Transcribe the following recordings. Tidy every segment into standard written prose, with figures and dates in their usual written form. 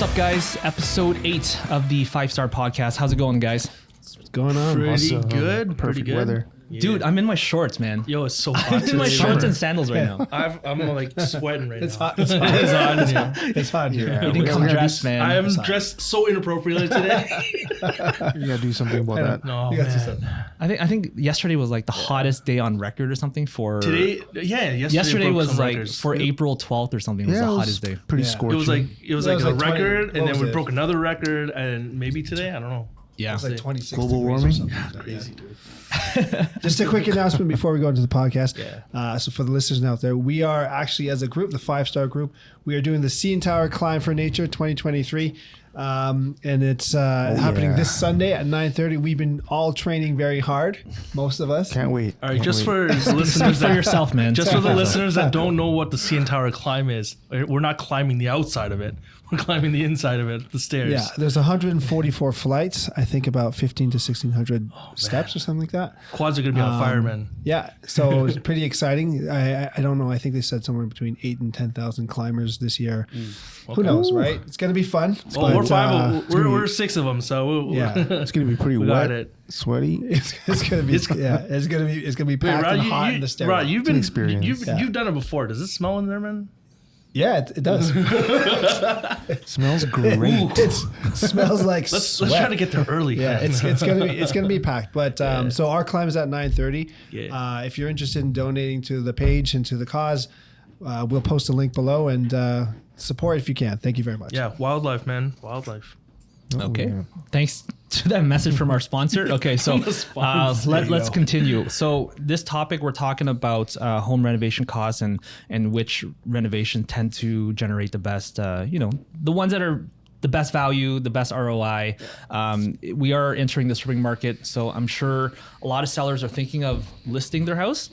What's up, guys? Episode 8 of the 5-Star Podcast. How's it going, guys? What's going on? Pretty Awesome. good. Perfect Pretty good. weather. Yeah. Dude, I'm in my shorts, man. Yo, it's so hot I'm today. in my shorts man. and sandals right now. I'm like sweating right It's now. hot. It's hot. It's hot in here. It's hot here. You didn't come dressed, man. I am It's hot. dressed so inappropriately today. You gotta do something about that. No, You gotta do man. something. I think yesterday was like the hottest day on record or something for... Today, yesterday was broke some like records. for April 12th or something. It was Yeah, the it was hottest day. pretty Yeah. scorching. It was It like was a like 20 record, what and then was we it? broke another record, and maybe today, I don't know. Yeah. It's like 26 Global degrees warming? or something. Yeah, crazy, dude. Just a quick announcement before we go into the podcast. Yeah. So for the listeners out there, we are actually, as a group, the 5-Star group, we are doing the CN Tower Climb for Nature 2023. And it's happening yeah. this Sunday at 9:30. We've been all training very hard, most of us. Can't wait. All right, Can't just wait. for the listeners For that yourself, man. Just for the listeners that don't know what the CN Tower climb is, we're not climbing the outside of it. We're climbing the inside of it, the stairs. Yeah, there's 144 flights. I think about 15 to 1600 steps or something like that. Quads are going to be on fire, man. Yeah, so it's pretty exciting. I don't know. I think they said somewhere between 8 and 10,000 climbers this year. Who knows, right? It's gonna be fun. Well, we're But, five. We're 6 of them, so Yeah. It's gonna be pretty we got wet, it. sweaty. it's gonna be it's gonna be packed and hot in the stairwell. Rod, you've been experience. You've done it before. Does it smell in there, man? Yeah, it does. It smells great. It smells like Let's sweat. try to get there early. Yeah, it's gonna be packed. But so our climb is at 9:30. Yeah. If you're interested in donating to the page and to the cause, we'll post a link below and support if you can. Thank you very much. Yeah, wildlife, man, wildlife. Okay. yeah. Thanks to that message from our sponsor. Okay, so The sponsor. let's continue. So this topic, we're talking about home renovation costs and which renovations tend to generate the best, the ones that are the best value, the best ROI. We are entering the spring market, so I'm sure a lot of sellers are thinking of listing their house.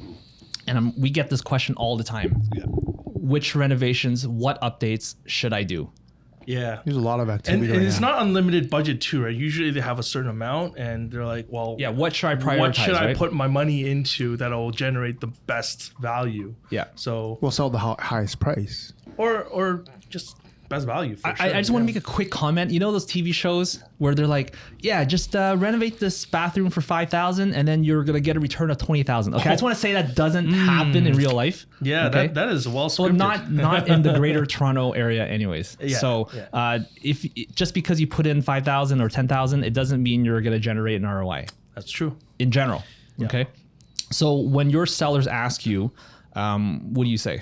And we get this question all the time. Yeah. Which renovations, what updates should I do? Yeah. There's a lot of And, activity. and right it's now. not unlimited budget too, right? Usually they have a certain amount, and they're like, "Well, Yeah, what should I prioritize? what should I right? put my money into that'll generate the best value?" Yeah. So, We'll sell the highest price. or just best value. For sure. I just want to make a quick comment. You know those TV shows where they're like, "Yeah, just renovate this bathroom for $5,000, and then you're gonna get a return of $20,000." Okay, I just want to say that doesn't happen in real life. Yeah, okay? that is well Well, scripted. not in the Greater Toronto area, anyways. Yeah, So, yeah. if just because you put in $5,000 or $10,000, it doesn't mean you're gonna generate an ROI That's true. in general. Okay. So when your sellers ask you, what do you say?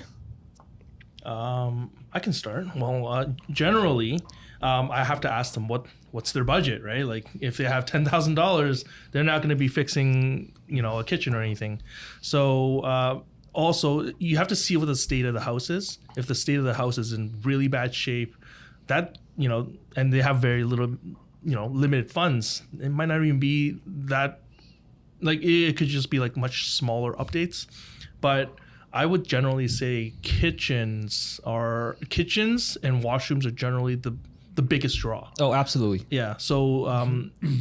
I can start. Well, generally, I have to ask them what's their budget, right? Like if they have $10,000, they're not going to be fixing, a kitchen or anything. So also, you have to see what the state of the house is. If the state of the house is in really bad shape, that and they have very little, limited funds, it might not even be that. Like it could just be like much smaller updates, but I would generally say kitchens and washrooms are generally the biggest draw. Oh, absolutely. Yeah. So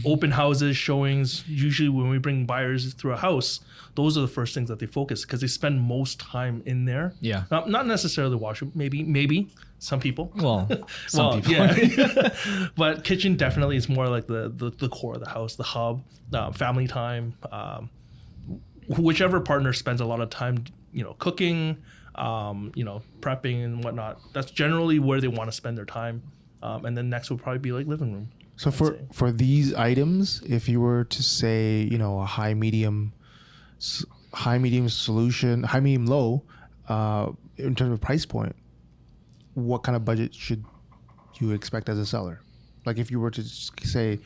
open houses, showings, usually when we bring buyers through a house, those are the first things that they focus because they spend most time in there. Yeah. Not necessarily washroom, maybe some people. Well, some people. Yeah. But kitchen definitely is more like the core of the house, the hub, family time. Whichever partner spends a lot of time, cooking, prepping and whatnot. That's generally where they want to spend their time. And then next would probably be like living room. So for these items, if you were to say, a high medium solution, high medium low, in terms of price point, what kind of budget should you expect as a seller? Like if you were to say,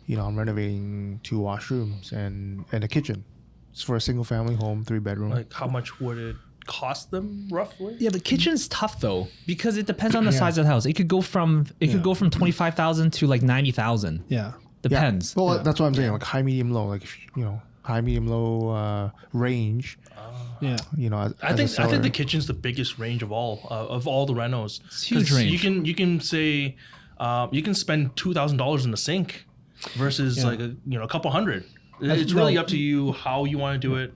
I'm renovating 2 washrooms and a kitchen. It's for a single family home, 3-bedroom. Like how much would it cost them roughly? Yeah, but kitchen's tough though because it depends on the size of the house. It could go from 25,000 to like 90,000. Yeah. Depends. Yeah. Well, that's what I'm saying. Like high, medium, low. Like if, high, medium, low range. Yeah. I think the kitchen's the biggest range of all the renos. It's huge range. You can say you can spend $2,000 in the sink versus like a couple hundred. It's really up to you how you want to do it.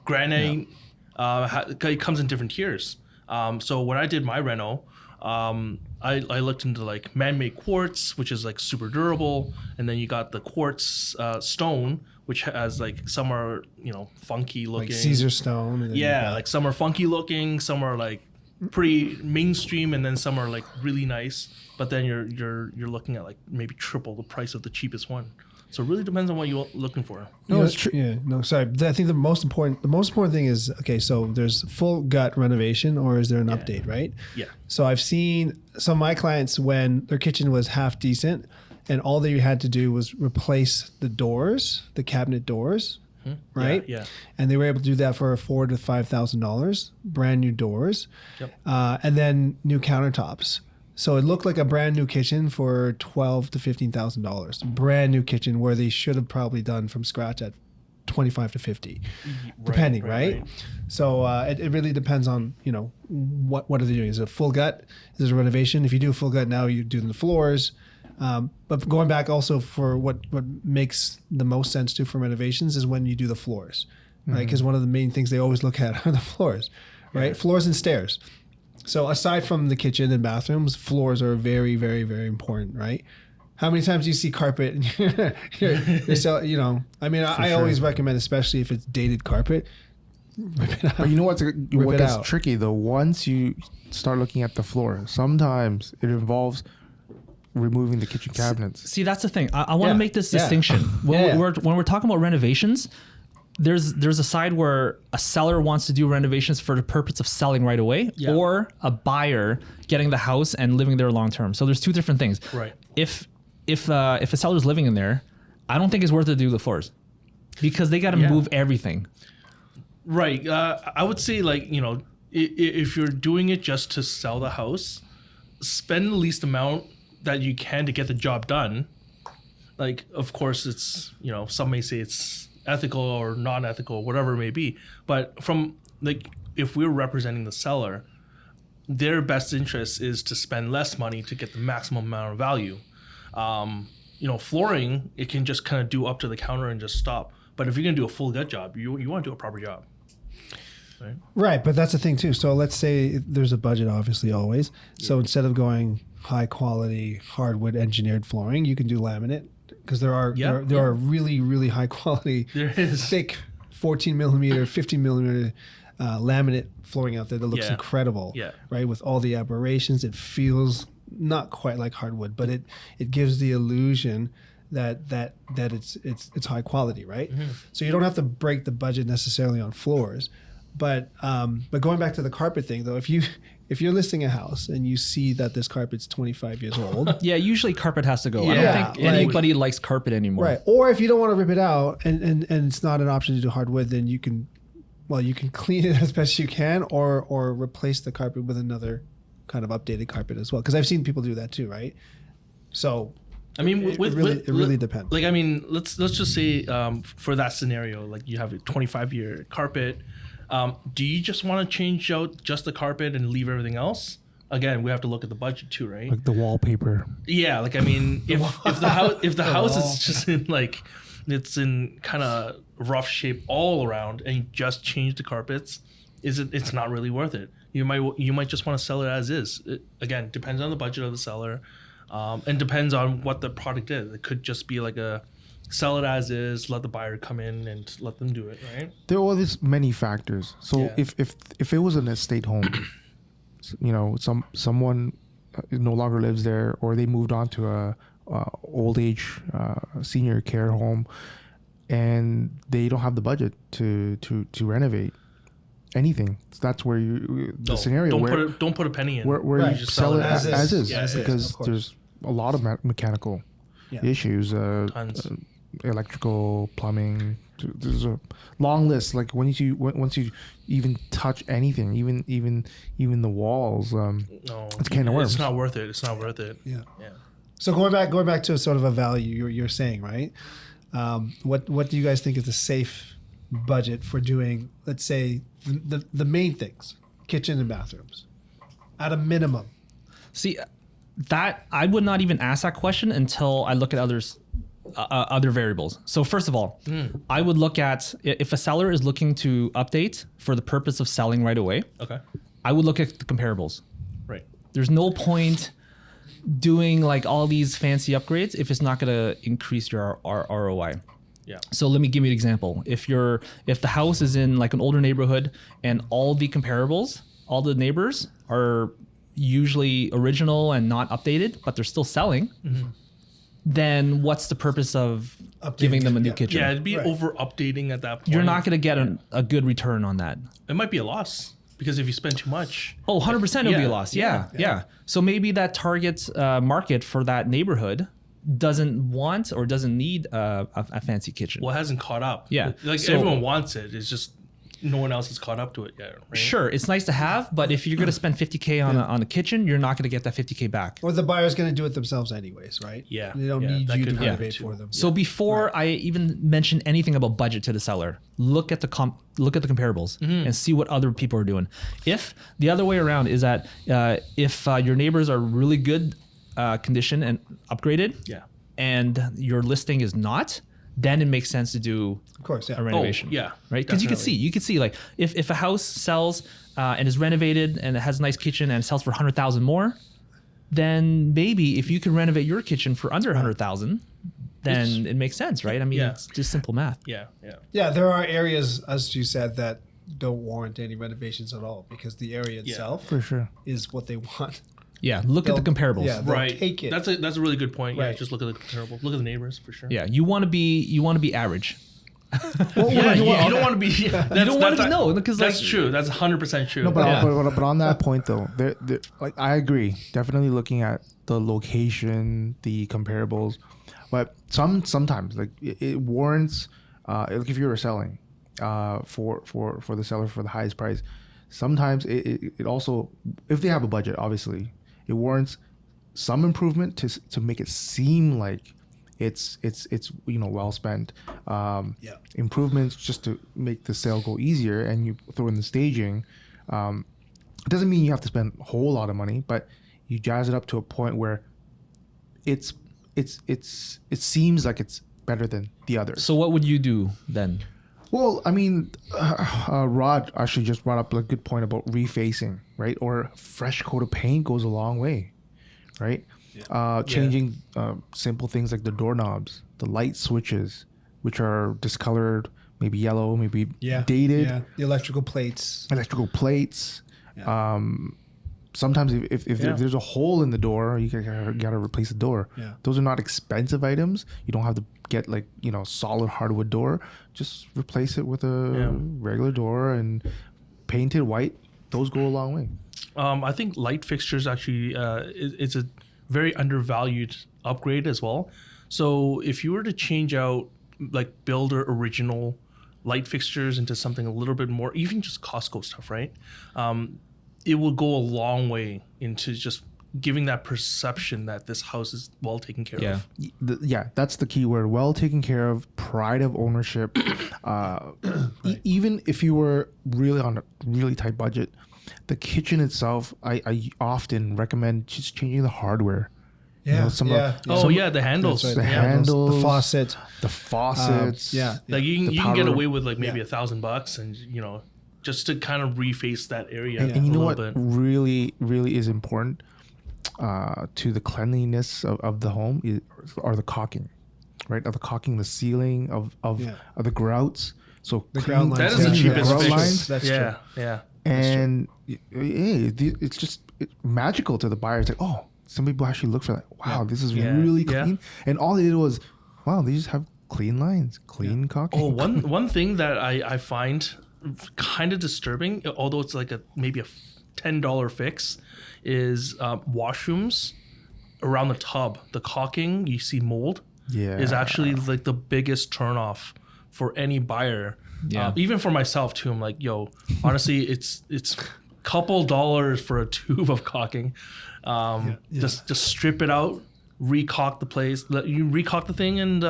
Granite, it comes in different tiers. So when I did my reno, I looked into like man-made quartz, which is like super durable, and then you got the quartz stone, which has like some are funky looking, like Caesar stone. And then you yeah, got- like some are funky looking, some are like pretty mainstream, and then some are like really nice. But then you're looking at like maybe triple the price of the cheapest one. So it really depends on what you're looking for. No, it's true. Yeah, no, sorry. I think the most important thing is, okay, so there's full gut renovation, or is there an update, right? Yeah. So I've seen some of my clients when their kitchen was half decent, and all they had to do was replace the doors, the cabinet doors, right? Yeah. And they were able to do that for $4,000 to $5,000, brand new doors, Yep. and then new countertops. So it looked like a brand new kitchen for $12,000 to $15,000. Brand new kitchen where they should have probably done from scratch at 25 to 50, depending, right? So it really depends on what are they doing? Is it a full gut? Is it a renovation? If you do a full gut now, you're doing the floors. But going back also for what makes the most sense to for renovations is when you do the floors, right? Because one of the main things they always look at are the floors, right? Floors and stairs. So aside from the kitchen and bathrooms, floors are very, very, very important, right? How many times do you see carpet and I always recommend, especially if it's dated carpet, rip it out. But you know what it gets out. tricky though? Once you start looking at the floor, sometimes it involves removing the kitchen cabinets. See, that's the thing. I want to Yeah. make this Yeah. distinction. When, Yeah. when we're talking about renovations, there's a side where a seller wants to do renovations for the purpose of selling right away, Yeah. or a buyer getting the house and living there long term. So there's two different things. Right. If a seller's living in there, I don't think it's worth it to do the floors, because they got to Yeah. move everything. Right. I would say if you're doing it just to sell the house, spend the least amount that you can to get the job done. Like, of course, it's some may say it's ethical or non-ethical, whatever it may be. But from if we're representing the seller, their best interest is to spend less money to get the maximum amount of value. Flooring, it can just kind of do up to the counter and just stop. But if you're gonna do a full gut job, you want to do a proper job. Right. Right, but that's the thing too. So let's say there's a budget, obviously, always. So instead of going high quality hardwood engineered flooring, you can do laminate, because there are really, really high quality, There is. thick 14 millimeter, 15 millimeter laminate flooring out there that looks Yeah. incredible. Yeah. Right, with all the aberrations, it feels not quite like hardwood, but it gives the illusion that it's high quality, right? So you don't have to break the budget necessarily on floors. But going back to the carpet thing though, if you're listing a house and you see that this carpet's 25 years old, Yeah, usually carpet has to go. I Yeah, don't think like- anybody likes carpet anymore. right? Or if you don't want to rip it out and it's not an option to do hardwood, then you can clean it as best you can, or replace the carpet with another kind of updated carpet as well. Because I've seen people do that too, right? So I mean, it really depends. Like, I mean, let's just say for that scenario, like you have a 25-year carpet. Do you just want to change out just the carpet and leave everything else? Again, we have to look at the budget too, right? Like the wallpaper. Yeah, like I mean, if the house is just in it's in kind of rough shape all around, and you just change the carpets, it's not really worth it. You might just want to sell it as is. It, again, depends on the budget of the seller, and depends on what the product is. It could just be like a sell it as is, let the buyer come in and let them do it, right? There are these many factors. So Yeah. if it was an estate home, someone no longer lives there, or they moved on to a old age senior care home, and they don't have the budget to renovate anything. That's where the scenario where don't put a penny in. where Right. you just sell it as is, Yeah, as is, because of course. there's a lot of mechanical Yeah. issues, Tons. electrical, plumbing. There's a long list. Like once you even touch anything, even the walls, No, it's a can of worms. It's not worth it. It's not worth it. Yeah. Yeah. So going back to sort of a value you're saying, right? What do you guys think is a safe budget for doing, let's say, the main things, kitchen and bathrooms, at a minimum? See, that I would not even ask that question until I look at other variables. So first of all, I would look at if a seller is looking to update for the purpose of selling right away. Okay. I would look at the comparables. Right. There's no point doing like all these fancy upgrades if it's not going to increase your ROI. Yeah. So let me give you an example. If the house is in like an older neighborhood and all the comparables, all the neighbors are usually original and not updated, but they're still selling, then what's the purpose of giving them a new kitchen? Yeah, it'd be Right. over updating at that point. You're not going to get a good return on that. It might be a loss because if you spend too much. Oh, 100% it'll be Yeah, a loss. Yeah. So maybe that target market for that neighborhood doesn't want or doesn't need a fancy kitchen. Well, it hasn't caught up. Yeah. Like So- everyone wants it. It's just no one else has caught up to it yet. Right? Sure, it's nice to have, but if you're going to spend 50K on a kitchen, you're not going to get that 50K back. Or the buyer's going to do it themselves anyways, right? Yeah. They don't Yeah, need that you to could happen renovate too. for them. So before I even mention anything about budget to the seller, look at the comparables and see what other people are doing. If the other way around is that if your neighbors are really good condition and upgraded, Yeah. and your listing is not, then it makes sense to do Of course, yeah. a renovation. yeah, Right? Because you definitely. can see like if a house sells and is renovated and it has a nice kitchen and it sells for 100,000 more, then maybe if you can renovate your kitchen for under 100,000, then it makes sense, right? I mean, Yeah. it's just simple math. Yeah. Yeah. Yeah, there are areas, as you said, that don't warrant any renovations at all because the area itself For sure. is what they want. Yeah, look at the They'll- comparables. yeah. They'll Right. take it. That's a really good point. Yeah. Right. Just look at the comparable. Look at the neighbors for sure. Yeah, you want to be average. Yeah, you don't want to be. You don't wanna be- no, because, that's like- true. That's 100% true. No, but, Yeah. but on that point though, like I agree. Definitely looking at the location, the comparables, but sometimes like it warrants. Like if you're selling, for the seller for the highest price, sometimes it also, if they have a budget, obviously it warrants some improvement to make it seem like it's well spent. Improvements just to make the sale go easier, and you throw in the staging. It doesn't mean you have to spend a whole lot of money, but you jazz it up to a point where it seems like it's better than the others. So what would you do then? Well, I mean, Rod actually just brought up a good point about refacing, right? Or a fresh coat of paint goes a long way, right? Changing simple things like the doorknobs, the light switches, which are discolored, maybe yellow, maybe dated, Yeah. The electrical plates. electrical plates. Sometimes if there's a hole in the door, you gotta replace the door. Yeah. Those are not expensive items. You don't have to get like solid hardwood door. Just replace it with a regular door and paint it white. Those go a long way. I think light fixtures actually it's a very undervalued upgrade as well. So if you were to change out like builder original light fixtures into something a little bit more, even just Costco stuff, right? It will go a long way into just giving that perception that this house is well taken care Yeah. of. That's the key word. Well taken care of, pride of ownership. Even if you were really on a really tight budget, the kitchen itself, I often recommend just changing the hardware. Yeah. Oh yeah, the handles. That's right. The Yeah. handles, The faucet. the faucets. Yeah. Like you The can get power- away with like maybe Yeah. $1,000 and just to kind of reface that area And you know a what little bit. really, really is important to the cleanliness of the home are the caulking, right? Of the caulking, the ceiling of the grouts. So The ground lines. That is the cleaning cheapest grout fix. lines. That's yeah, true. yeah. And it's just magical to the buyer. It's like, oh, somebody will actually look for that. Wow, this is Yeah. really Yeah. clean. And all they did was, wow, they just have clean lines, clean caulking. Oh, one thing that I find kind of disturbing, although it's like maybe a $10 fix, is washrooms around the tub. The caulking, you see mold, Yeah. is actually like the biggest turnoff for any buyer. Yeah. Even for myself too. I'm like, yo, honestly, it's couple dollars for a tube of caulking. Just strip it out, recaulk the place. You recaulk the thing, and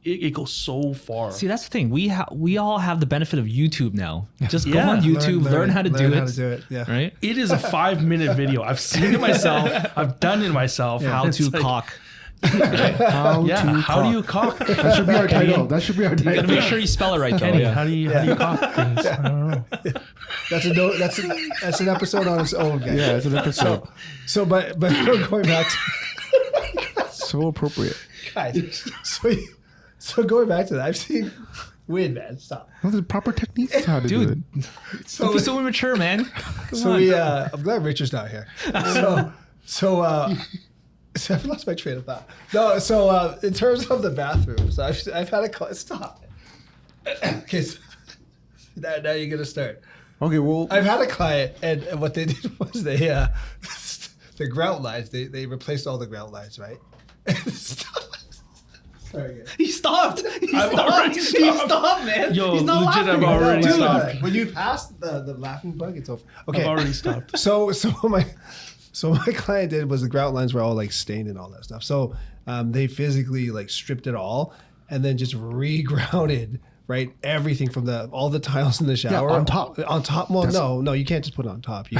it goes so far. See, that's the thing. We all have the benefit of YouTube now. Just go Yeah. on YouTube, learn how to do How it. to do it. Yeah. Right? It is a 5-minute video. I've seen it myself. I've done it myself. How It's to like, caulk. How Yeah. to How do cock. you cock? That should be our title. That should be our You gotta title. make sure you spell it right, though. Kenny, Yeah. how do you cock things? I don't know. That's an episode on its own, guys. Yeah, it's an episode. So, but going back to So appropriate. guys, so going back to that, I've seen win, man. Stop. No, there's proper techniques to how to do Dude. it. So Don't be so immature, man. Come So on. we, I'm glad Richard's not here. So I've lost my train of thought. No, so in terms of the bathrooms, I've had a stop. Okay, so now you're gonna start. Okay, well, I've had a client, and what they did was they the grout lines. They replaced all the grout lines, right? Sorry, guys. He stopped. He I've already stopped, man. Yo, He's not legit, laughing. I've already Dude, stopped. when you pass the laughing bug, it's over. Okay, I've already stopped. So my client did was the grout lines were all like stained and all that stuff. So they physically like stripped it all and then just re-grouted, right, everything from all the tiles in the shower on top. On top. Well, no, you can't just put it on top. You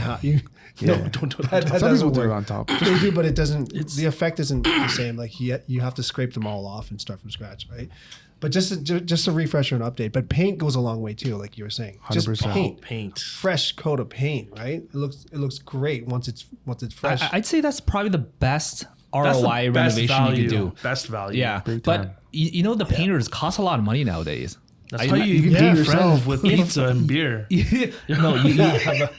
Yeah. Don't do it. that some doesn't people do it work. on top. They do, but it doesn't. The effect isn't the same. Like you have to scrape them all off and start from scratch, right? But just a refresher and update. But paint goes a long way too, like you were saying. Just 100%. Paint. fresh coat of paint, right? It looks great once it's fresh. I'd say that's probably the best That's the ROI best renovation value. you can do. Best value. Yeah, Big but time. you know the painters cost a lot of money nowadays. That's how you you can can do be it yourself. friends with pizza and beer. No,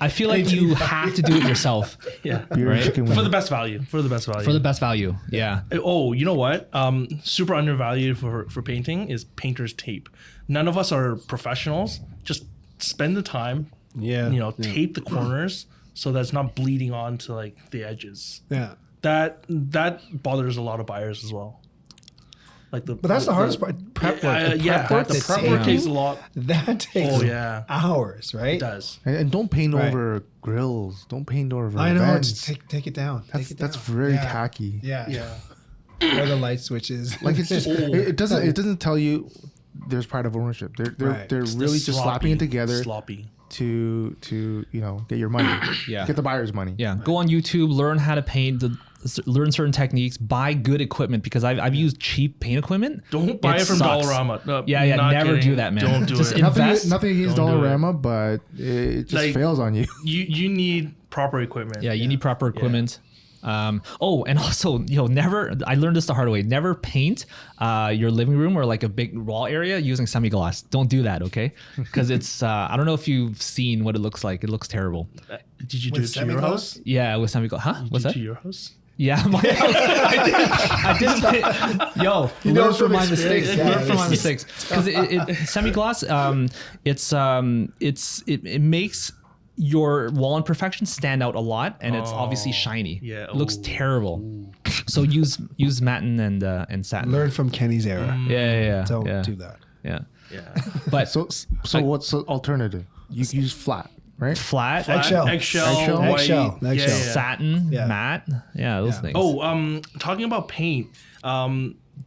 I feel like you have to do it yourself Yeah. Beer and chicken For wing. the best value. For the best value. for the best value. Yeah. Oh, you know what? Super undervalued for painting is painter's tape. None of us are professionals. Just spend the time. Yeah, Tape the corners so that it's not bleeding onto like the edges. yeah. That bothers a lot of buyers as well. Like But that's the hardest part. Prep work. The Yeah, prep work. the that's prep work taking, takes a lot. That takes Oh yeah, hours, right? it does. And don't paint Right. over grills. Don't paint over I know. vents. Just take it down. That's Take it down. very Yeah. tacky. Yeah. Yeah. Or the light switches. Like it's just it doesn't tell you there's pride of ownership. They're Right. they're It's really the just slapping it sloppy- together Sloppy. to get your money. Yeah. Get the buyer's money. Yeah, go on YouTube, learn how to paint, learn certain techniques, buy good equipment because I've used cheap paint equipment. Don't buy it from sucks. Dollarama. No, Yeah, not never kidding. do that, man. Don't do Just it. invest. Nothing against Don't do it. Dollarama, but it just Like- fails on you. You need proper equipment. Yeah, you need proper equipment. And also, never. I learned this the hard way. Never paint your living room or like a big wall area using semi-gloss. Don't do that, okay? Because it's. I don't know if you've seen what it looks like. It looks terrible. Did you do With it to your semi-gloss? house? Yeah, with semi-gloss. Huh? Did What's you that? to your house? Yeah, my house. I did. Yo, learn knows from from my mistakes. experience. Yeah, Learn from my this is- mistakes. Because semi-gloss, it makes your wall imperfections stand out a lot, and it's obviously shiny. yeah. It looks Ooh. terrible. So use matten and satin. Learn from Kenny's era. Yeah. Don't yeah. do that. Yeah, Yeah. but So what's the alternative? You use flat, right? flat, Eggshell. Eggshell. White. Eggshell. Yeah, Eggshell. yeah. satin, Yeah. matte. Yeah, those Yeah. things. Oh, talking about paint.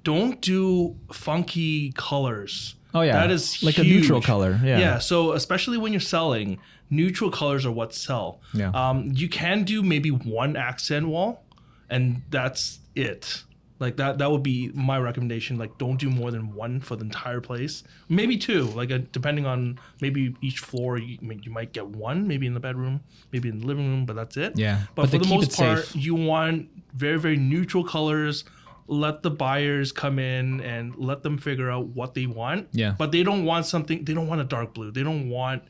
Don't do funky colors. Oh, yeah. That is Like a huge. neutral color, yeah. Yeah. So especially when you're selling, neutral colors are what sell. Yeah. You can do maybe one accent wall, and that's it. Like that would be my recommendation. Like, don't do more than one for the entire place. Maybe two. Like, depending on maybe each floor, you might get one. Maybe in the bedroom, maybe in the living room, but that's it. Yeah, But, but for to the keep most it part, safe. you want very, very neutral colors. Let the buyers come in and let them figure out what they want. Yeah. But they don't want something. They don't want a dark blue. They don't want,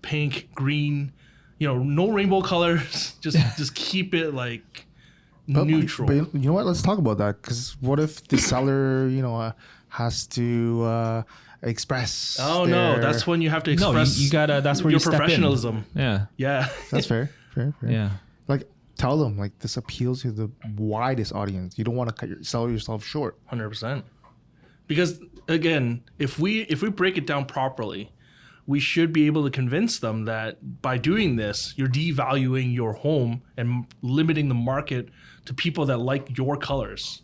pink, green. No rainbow colors. Just keep it like neutral. But you know what? Let's talk about that. Because what if the seller, has to express? Oh no, their- that's when you have to No, express. you gotta. That's where your you step in. professionalism. Yeah, Yeah. That's fair. Fair. yeah. Like tell them like this appeals to the widest audience. You don't want to sell yourself short. 100%. Because again, if we break it down properly, we should be able to convince them that by doing this, you're devaluing your home and limiting the market to people that like your colors,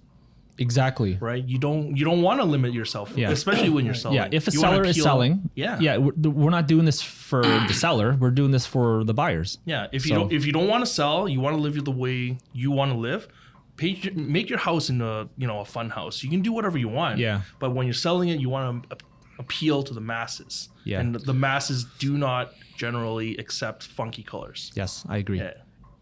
Exactly. right? You don't want to limit yourself, Yeah. especially when you're selling. Yeah, if a You wanna seller is appeal- selling, yeah, we're not doing this for the seller. We're doing this for the buyers. yeah. If So- you don't want to sell, you want to live the way you want to live. make your house into a fun house. You can do whatever you want. Yeah. But when you're selling it, you want to appeal to the masses. Yeah. And the masses do not generally accept funky colors. Yes, I agree. Yeah.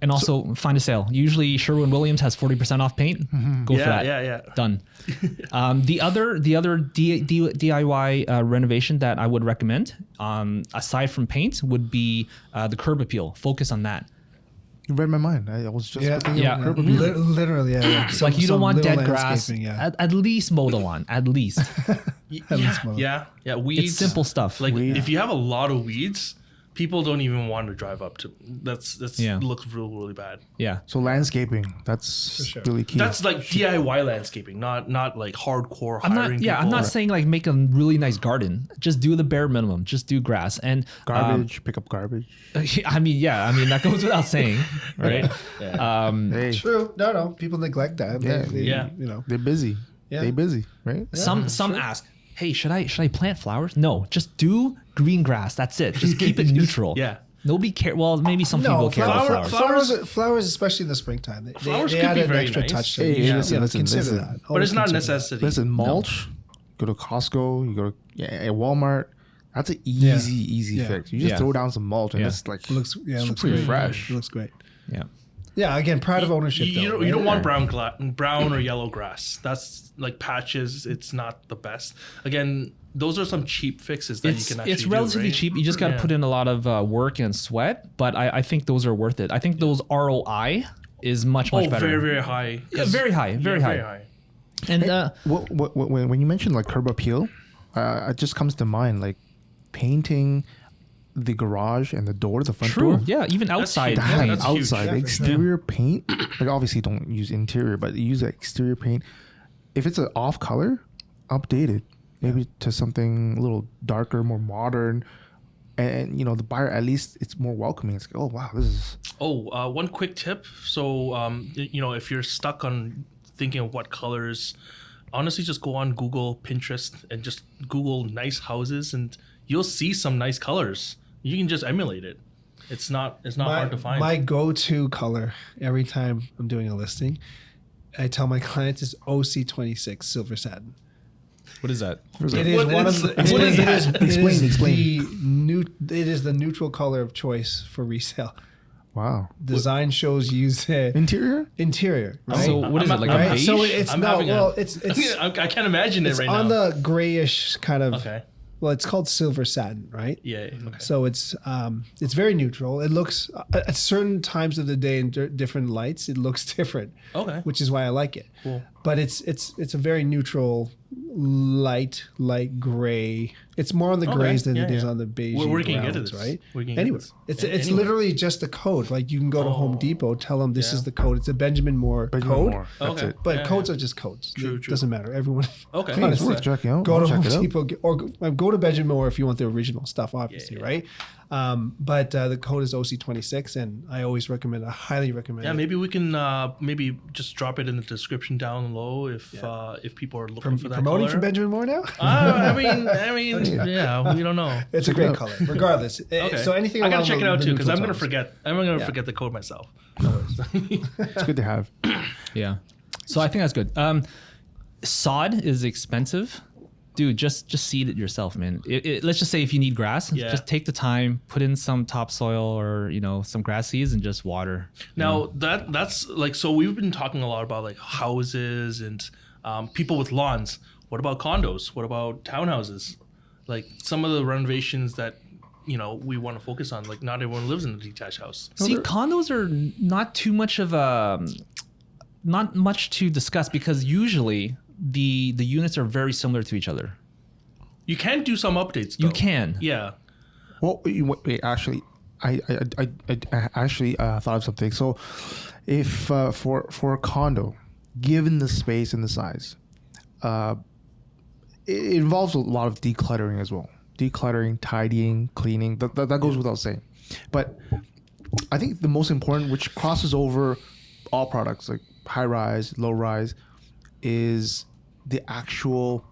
And also find a sale. Usually Sherwin-Williams has 40% off paint. Go for that. Yeah. Done. The other DIY renovation that I would recommend, aside from paint, would be the curb appeal. Focus on that. You read my mind. I was just Yeah. thinking Yeah. of curb appeal. Literally, yeah. Some- Like you don't some want little dead grass. landscaping, Yeah. At least mow the lawn. At least. Yeah. Weeds. It's simple stuff. Like Weeds. if you have a lot of weeds, people don't even want to drive up to. That's Yeah. looks really bad. Yeah. So landscaping, that's sure. really key. That's like DIY landscaping, not like hardcore I'm hiring not. Yeah, I'm people. not saying like make a really nice garden. Just do the bare minimum. Just do grass and garbage, pick up garbage. I mean, that goes without saying, right? Hey, True. No. People neglect that. Yeah. Yeah. You know. they're busy. Yeah. They busy, right? Some ask, hey, should I plant flowers? No, just do green grass. That's it. Just keep it neutral. Yeah. Nobody care. Well, maybe some people care about flowers. Flowers, especially in the springtime. Flowers they could add be an very extra nice. touch. To Hey, it. You should, listen, listen, consider listen. that. But it's not a Always consider necessity. Listen, mulch. Go to Costco. You go to Walmart. That's an easy Yeah. fix. You just Yeah. throw down some mulch and Yeah. it's like that. It looks pretty great. fresh. It looks great. Yeah. Yeah. Again, pride of ownership. You though, don't, you don't right? want brown or yellow grass. That's like patches. It's not the best. Again, those are some cheap fixes that you can actually It's relatively do, right? cheap. You just got to Yeah. put in a lot of work and sweat, but I think those are worth it. I think those ROI is much Oh, better. very, very high. Yeah, very high, very high. And when you mentioned like curb appeal, it just comes to mind like painting the garage and the door, the front true. door. Yeah, even outside huge. paint. That's huge. Outside, Yeah, for exterior paint. Like obviously, don't use interior, but use the exterior paint. If it's an off color, update it. Maybe to something a little darker, more modern, and the buyer at least it's more welcoming. It's like, oh wow, this is One quick tip. So, if you're stuck on thinking of what colors, honestly, just go on Google, Pinterest, and just Google nice houses, and you'll see some nice colors. You can just emulate it. It's not hard to find. My go-to color every time I'm doing a listing, I tell my clients is OC26 silver satin. What is that? It is What one is- of the. what is it that? Explain. It is the neutral color of choice for resale. wow. Design shows use it. Interior? Interior, right? So what is it, like a right? beige? So it's I'm not. having Well, a- it's I can't imagine it it's right on now. the grayish kind of. Okay. Well, it's called silver satin, right? Yeah. Okay. So it's very neutral. It looks at certain times of the day in different lights, it looks different. Okay. Which is why I like it. Cool. But it's a very neutral, light gray. It's more on the Okay, grays than yeah, it is yeah. on the beige. Where can you get browns, this? right? Where can you get Anyway, this? it's Anywhere. literally just the code. Like you can go to Home Oh. Depot, tell them this Yeah. is the code. It's a Benjamin Moore Benjamin code. Moore. That's Okay. it. But Yeah, codes yeah. are just codes. True, It true. doesn't matter. Everyone. Okay. Hey, it's worth checking out. Go I'll to check Home it out. Depot or go to Benjamin Moore if you want the original stuff, obviously, yeah. right? But the code is OC26, and I always recommend. I highly recommend. Yeah, it. maybe we can maybe just drop it in the description down low if people are looking for that promoting color. for Benjamin Moore now. I mean, yeah, we don't know. It's a Check it great out. color, regardless. Okay. So anything I gotta along check it the- out the too because I'm neutral gonna tones. forget. I'm gonna Yeah. forget the code myself. It's good to have. Yeah. So I think that's good. Sod is expensive. Dude, just seed it yourself, man. Let's just say if you need grass, Yeah. just take the time, put in some topsoil or some grass seeds and just water. Now that's like so we've been talking a lot about like houses and people with lawns. What about condos? What about townhouses? Like some of the renovations that we want to focus on. Like not everyone lives in a detached house. See, condos are not too much of not much to discuss because usually the units are very similar to each other. You can do some updates. Though. You can. Yeah. Well, wait, actually, I actually thought of something. So, if for a condo, given the space and the size, it involves a lot of decluttering as well. Decluttering, tidying, cleaning. That goes without saying. But I think the most important, which crosses over all products like high rise, low rise, is the actual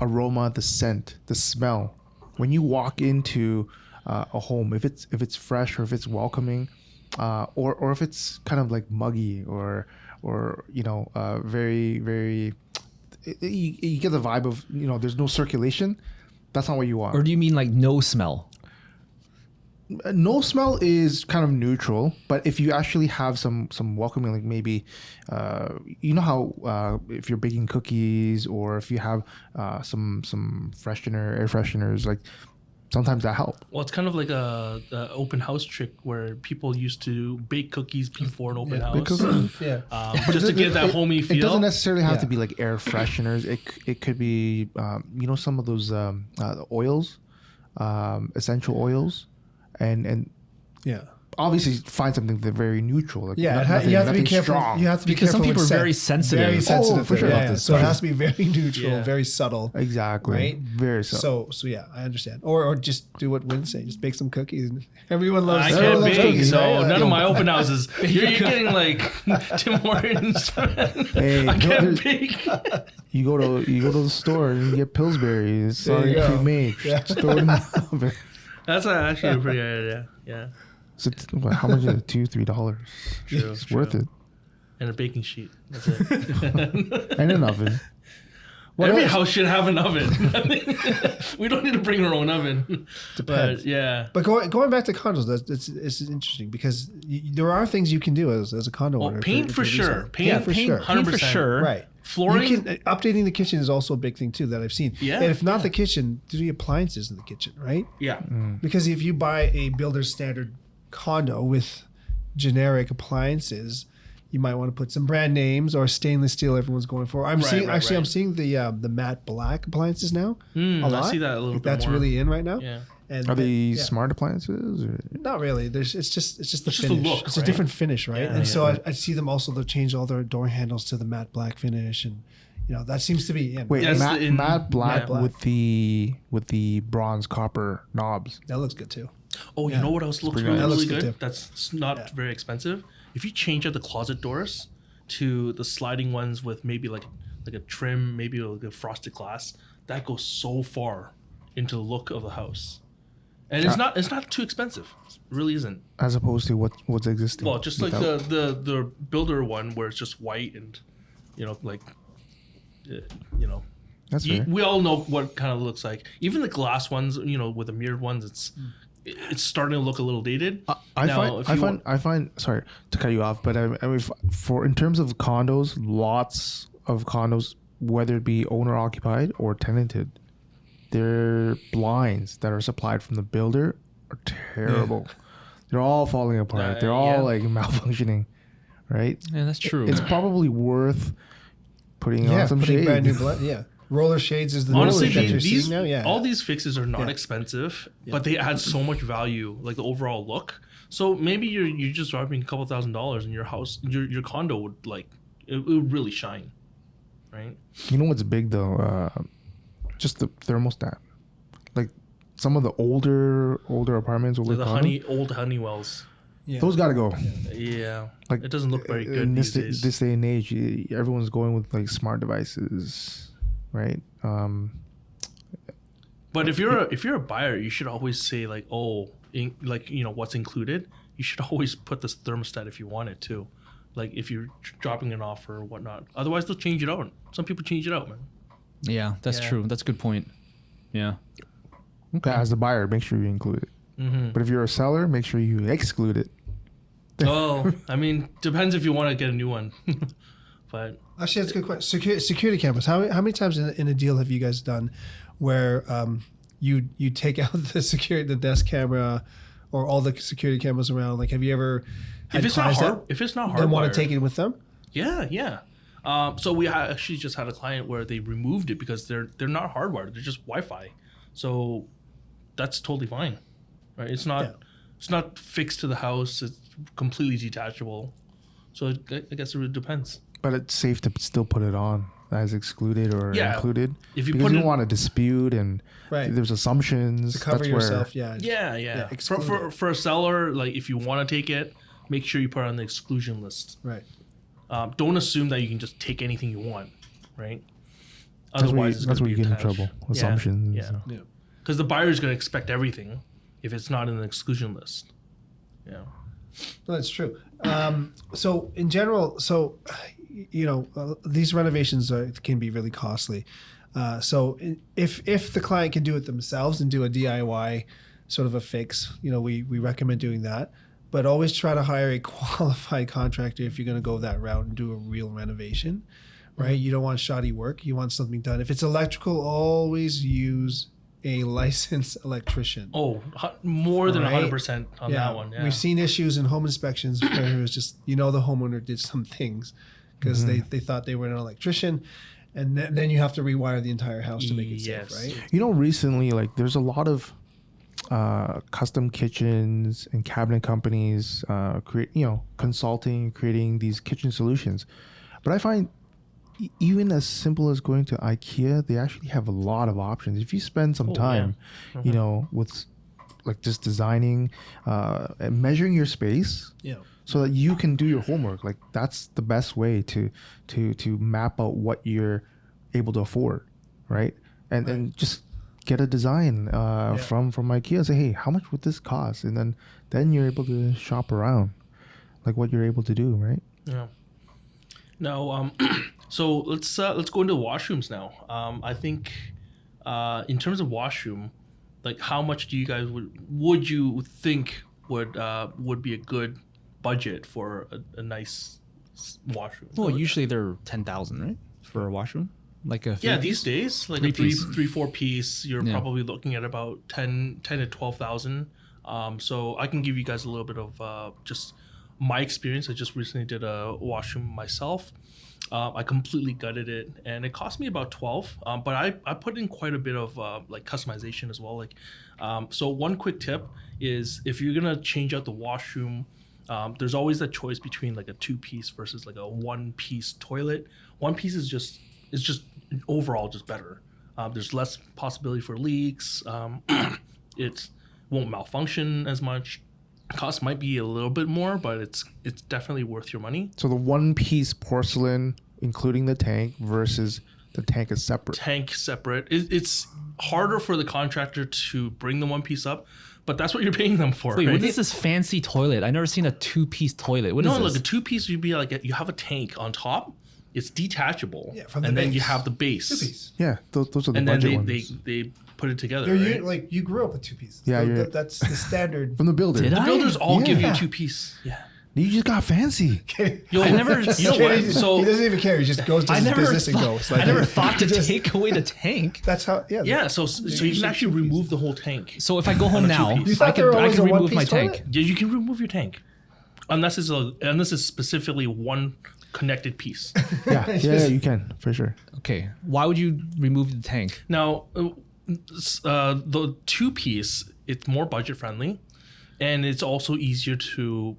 aroma, the scent, the smell. When you walk into a home, if it's fresh or if it's welcoming, or if it's kind of like muggy or or very very. You get the vibe of there's no circulation. That's not what you want. Or do you mean like no smell? No smell is kind of neutral, but if you actually have some welcoming, like maybe how if you're baking cookies or if you have some air fresheners, like sometimes that help. Well, it's kind of like a open house trick where people used to bake cookies before an open house, just to get that homey feel. It doesn't necessarily have to be like air fresheners. It could be some of those oils, essential oils, and obviously find something that's very neutral. Like you have to be careful. Strong. You have to be Because careful. some people with are very scent. sensitive. Very sensitive for sure. about Yeah, this. So it has to be very neutral, Yeah. very subtle. Exactly. Right? Very subtle. So yeah, I understand. Or just do what Win say. Just bake some cookies. Everyone loves. I everyone can't loves bake, cookies, so right? none of my open houses. You're getting like Tim Hortons. Hey, I can't bake. You go to the store and you get Pillsbury. It's There you already go. pre-made. Just throw it in the oven. That's actually a pretty good idea. Yeah, So how much is it? $2-3? true. It's worth it. And a baking sheet. That's it. And an oven. Every house should have an oven. We don't need to bring our own oven. Depends. But yeah. But going back to condos, it's interesting because there are things you can do as a condo owner. Paint for sure. Paint, Yeah, for sure. 100%. For sure. Right. Flooring. You can, updating the kitchen is also a big thing too that I've seen. Yeah. And if not the kitchen, do the appliances in the kitchen, right? Yeah. Because if you buy a builder's standard condo with generic appliances, you might want to put some brand names or stainless steel everyone's going for. I'm seeing the matte black appliances now. A lot. I see that a little bit That's more. really in right now. Yeah. And Are they yeah. smart appliances? Or? Not really. It's just the just the finish. look, It's a right? different finish, right? Yeah, and so yeah. I see them also. They'll change all their door handles to the matte black finish, and that seems to be. Wait, Yes, matte black matte black. with the bronze copper knobs. That looks good too. Oh, Yeah. you know what else looks pretty really, nice. That looks really good good? too. That's not very expensive. If you change out the closet doors to the sliding ones with maybe like a trim, maybe like a frosted glass, that goes so far into the look of the house. And it's not too expensive. It really isn't. As opposed to what's existing. Well, just like without- the builder one where it's just white and That's fair. we all know what kind of looks like. Even the glass ones, with the mirrored ones, it's starting to look a little dated. I find. Sorry to cut you off, but I mean, in terms of condos, lots of condos, whether it be owner occupied or tenanted, their blinds that are supplied from the builder are terrible. They're all falling apart. They're all like malfunctioning, right? Yeah, that's true. It's probably worth putting on some putting shade. brand new blood. Yeah, roller shades is the Honestly, roller that you're these seeing now. Yeah, all these fixes are not Yeah. expensive, but they add so much value, like the overall look. So maybe you're just dropping a couple $1,000s, and your house, your condo would it would really shine, right? You know what's big though? Just the thermostat. Like some of the older apartments, older The condos, old Honeywells. yeah. those gotta go. Yeah, Like it doesn't look very good in these days. this day and age. Everyone's going with like smart devices, right? But if you're a buyer, you should always say what's included. You should always put this thermostat if you want it too, like if you're dropping an offer or whatnot. Otherwise, they'll change it out. Some people change it out, man. Yeah, that's Yeah. true. That's a good point. Yeah. As the buyer, make sure you include it. Mm-hmm. But if you're a seller, make sure you exclude it. Oh, I mean, depends if you want to get a new one. But Actually, that's a good question. Security cameras. How many times in a deal have you guys done where you take out the desk camera or all the security cameras around? Like, have you ever had if it's not clients hard, that if it's not then want hardwired, to take it with them? yeah. So we actually just had a client where they removed it because they're not hardwired; they're just Wi-Fi. So that's totally fine, right? It's not fixed to the house. It's completely detachable. So I guess it really depends. But it's safe to still put it on as excluded or Yeah. included. If you because put you it- don't want to dispute and Right. there's assumptions. To cover That's yourself, where, Yeah. exclude For a seller, like if you want to take it, make sure you put it on the exclusion list. Right. Don't assume that you can just take anything you want, right? That's where you, it's that's gonna where you be get in attached. trouble. Yeah, Assumptions. Yeah. Yeah. Because the buyer is going to expect everything if it's not in the exclusion list. Yeah. No, that's true. So in general, these renovations can be really costly. So if the client can do it themselves and do a DIY sort of a fix, we recommend doing that. But always try to hire a qualified contractor if you're going to go that route and do a real renovation, right? You don't want shoddy work. You want something done. If it's electrical, always use a licensed electrician. Oh, more than Right? 100% on that one. Yeah. We've seen issues in home inspections where it was just, the homeowner did some things because they thought they were an electrician. And then you have to rewire the entire house to make it Yes. safe, right? Recently, like there's a lot of custom kitchens and cabinet companies consulting, creating these kitchen solutions. But I find even as simple as going to IKEA, they actually have a lot of options. If you spend some time, with like just designing and measuring your space, so that you can do your homework. Like that's the best way to map out what you're able to afford, right? And just get a design from IKEA. Say, hey, how much would this cost? And then you're able to shop around, like what you're able to do, right? Yeah. Now, so let's go into washrooms now. I think in terms of washroom, like how much do you guys would you think would be a good budget for a nice washroom? Well, usually they're 10,000, right, for a washroom. Like a these days, like a three, 4 piece, you're probably looking at about 10 to 12,000. So I can give you guys a little bit of just my experience. I just recently did a washroom myself. I completely gutted it, and it cost me about 12. But I put in quite a bit of like customization as well. Like, so one quick tip is if you're gonna change out the washroom, there's always that choice between like a 2-piece versus like a 1-piece toilet. 1 piece is just overall just better. There's less possibility for leaks. It won't malfunction as much. Cost might be a little bit more, but it's definitely worth your money. So the 1-piece porcelain, including the tank, versus the tank is separate. Tank separate. It's harder for the contractor to bring the 1 piece up, but that's what you're paying them for. Wait, right? what is this fancy toilet? I've never seen a 2-piece toilet. What is No, this? like a 2-piece, you'd be like you have a tank on top. It's detachable, Yeah, from the and then you base. have the base, 2-piece. Yeah, those are the and then budget they ones. they put it together. You Right? like you grew up with 2 pieces. Yeah, So you're- that's the standard. From the builder. Did The I? builders all give you Yeah. a 2-piece. Yeah. You just got fancy. Yo, I never- You know what? So he doesn't even care. He just goes to I his never business and thought, goes. Like, I never thought to just- take away the tank. That's how. Yeah. yeah, so you can actually remove the whole tank. So if I go home now, two-piece. You thought I there can was a remove one-piece my toilet? tank. Yeah, you can remove your tank, unless it's specifically one connected piece. Yeah, you can for sure. Okay, why would you remove the tank? Now, the 2-piece, it's more budget friendly, and it's also easier to